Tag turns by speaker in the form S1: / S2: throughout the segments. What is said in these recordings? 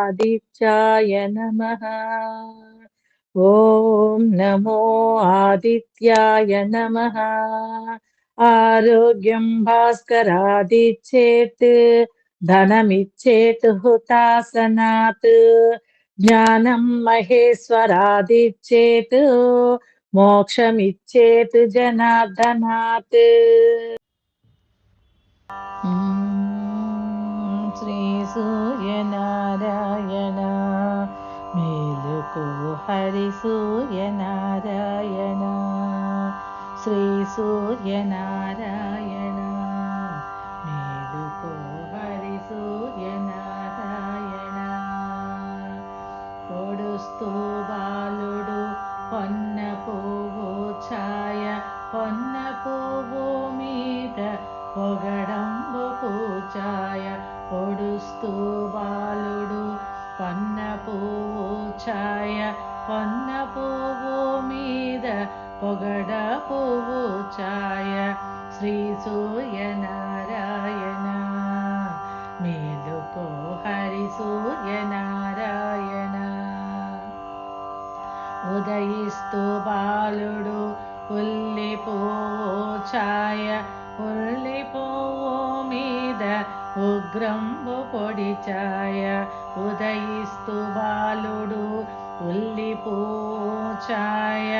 S1: ఆదిత్యాయ నమః. ఓం నమో ఆదిత్యాయ నమః. ఆరోగ్యం భాస్కరాదిచ్చేత్ ధనమిచ్చేత్ హుతాసనాత్ జ్ఞానం మహేశ్వరాదిచ్చేత్ మోక్షమిచ్చేత్ జనార్దనాత్. శ్రీ సూర్యనారాయణ మేలుకో హరి సూర్యనారాయణ. శ్రీ సూర్యనారాయణ మేలుకో హరి సూర్యనారాయణ. పొడుస్తూ బాలుడు పొన్న పువ్వు ఛాయ పొన్న పువ్వు మీద పొగడంబు పూచాయ. పొడుస్తూ బాలుడు పొన్న పువ్వు ఛాయ పొన్న పువ్వు మీద పొగడ పువ్వు ఛాయ. శ్రీ సూర్యనారాయణ మేలుకో హరి సూర్యనారాయణ. ఉదయిస్తూ బాలుడు ఉల్లి పువ్వు ఛాయ ఉల్లి పువ్వు మీద ఉగ్రంబు పొడి ఛాయ. ఉదయిస్తూ బాలుడు ఉల్లి పువ్వు ఛాయ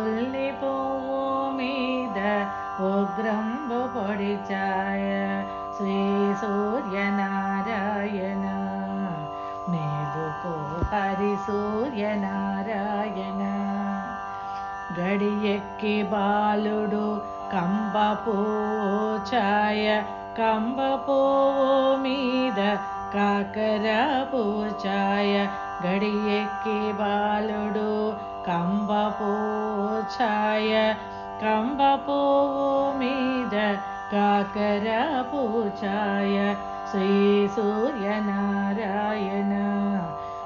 S1: ఉల్లి పువ్వు మీద ఉగ్రంబు పొడి ఛాయ. శ్రీ సూర్యనారాయణ మేలుకో హరి సూర్యనారాయణ. గడియెక్కి బాలుడు కంబ పువ్వు ఛాయ కంబ పువ్వు మీద కాకర పువ్వు ఛాయ. గడియెక్కి బాలుడు కంబ పువ్వు ఛాయ కంబ పువ్వు మీద కాకర పువ్వు ఛాయ. శ్రీ సూర్యనారాయణ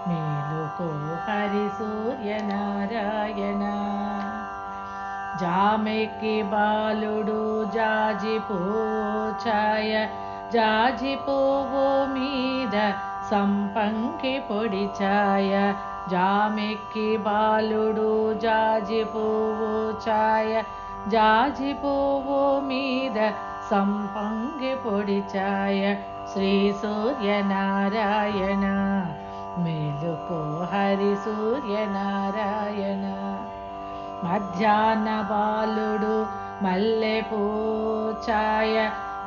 S1: మేలుకో హరి సూర్యనారాయణ. జామెక్కి బాలుడు జాజి పువ్వు ఛాయ జాజి పువ్వు మీద సంపంగి పొడి ఛాయ. జామెక్కి బాలుడు జాజి పువ్వు ఛాయ జాజి పువ్వు మీద సంపంగి పొడి ఛాయ. శ్రీ సూర్యనారాయణ మేలుకో హరి సూర్యనారాయణ. మధ్యాహ్న బాలుడు మల్లె పువ్వు ఛాయ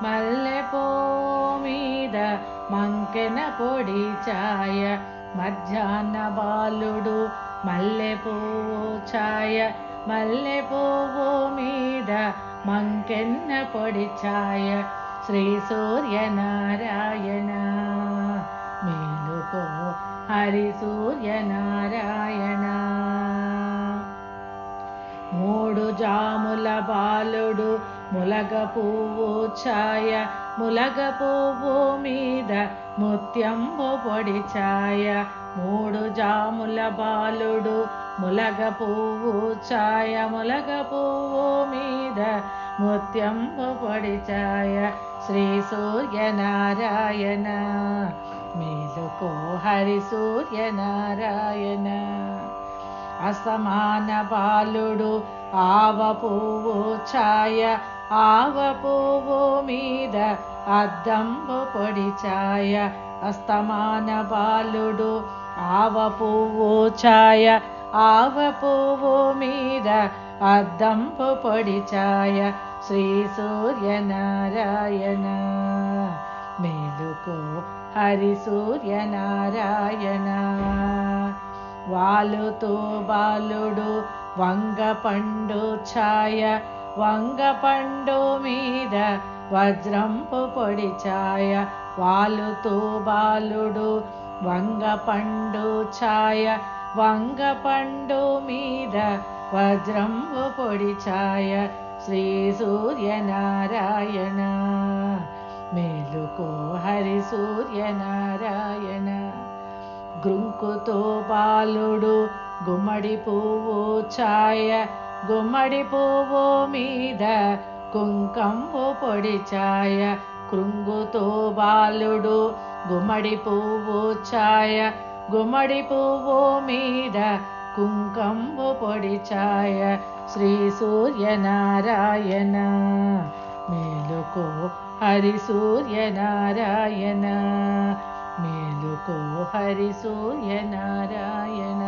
S1: మల్లె పువ్వు మీద మంకెన పొడి ఛాయ. మధ్యాహ్న బాలుడు మల్లె పువ్వు ఛాయ మల్లె పువ్వు మీద మంకెన్న పొడి ఛాయ. శ్రీ సూర్యనారాయణ మేలుకో హరి సూర్యనారాయణ. మూడు జాముల బాలుడు ములగ పువ్వు ఛాయ ములగ పువ్వు మీద ముత్యంబు పొడి ఛాయ. మూడు జాముల బాలుడు ములగ పువ్వు ఛాయ ములగ పువ్వు మీద ముత్యంబు పొడి ఛాయ. శ్రీ సూర్యనారాయణ మేలుకో హరి సూర్యనారాయణ. అసమాన బాలుడు ఆవ పువ్వు ఛాయ ఆవ పువ్వు మీద అద్దంబు పొడి ఛాయ. అస్తమాన బాలుడు ఆవ పువ్వు ఛాయ ఆవ పువ్వు మీద అద్దంబు పొడి ఛాయ. శ్రీ సూర్యనారాయణ మేలుకో హరి సూర్యనారాయణ. వాలుతో బాలుడు వంగ పండు ఛాయ వంగ పండు మీద వజ్రంపు పొడి ఛాయ. వాలుతో బాలుడు వంగ పండు ఛాయ వంగ పండు మీద వజ్రంపు పొడి ఛాయ. శ్రీ సూర్యనారాయణ మేలుకో హరి సూర్యనారాయణ. గ్రుంకుతో బాలుడు గుమ్మడి పువ్వు ఛాయ గుమ్మడి పువ్వు మీద కుంకంబు పొడి ఛాయ. కృంగుతో బాలుడు గుమ్మడి పువ్వు ఛాయ గుమ్మడి పువ్వు మీద కుంకంబు పొడి ఛాయ శ్రీ సూర్యనారాయణ మేలుకో హరి సూర్యనారాయణ మేలుకో హరి సూర్యనారాయణ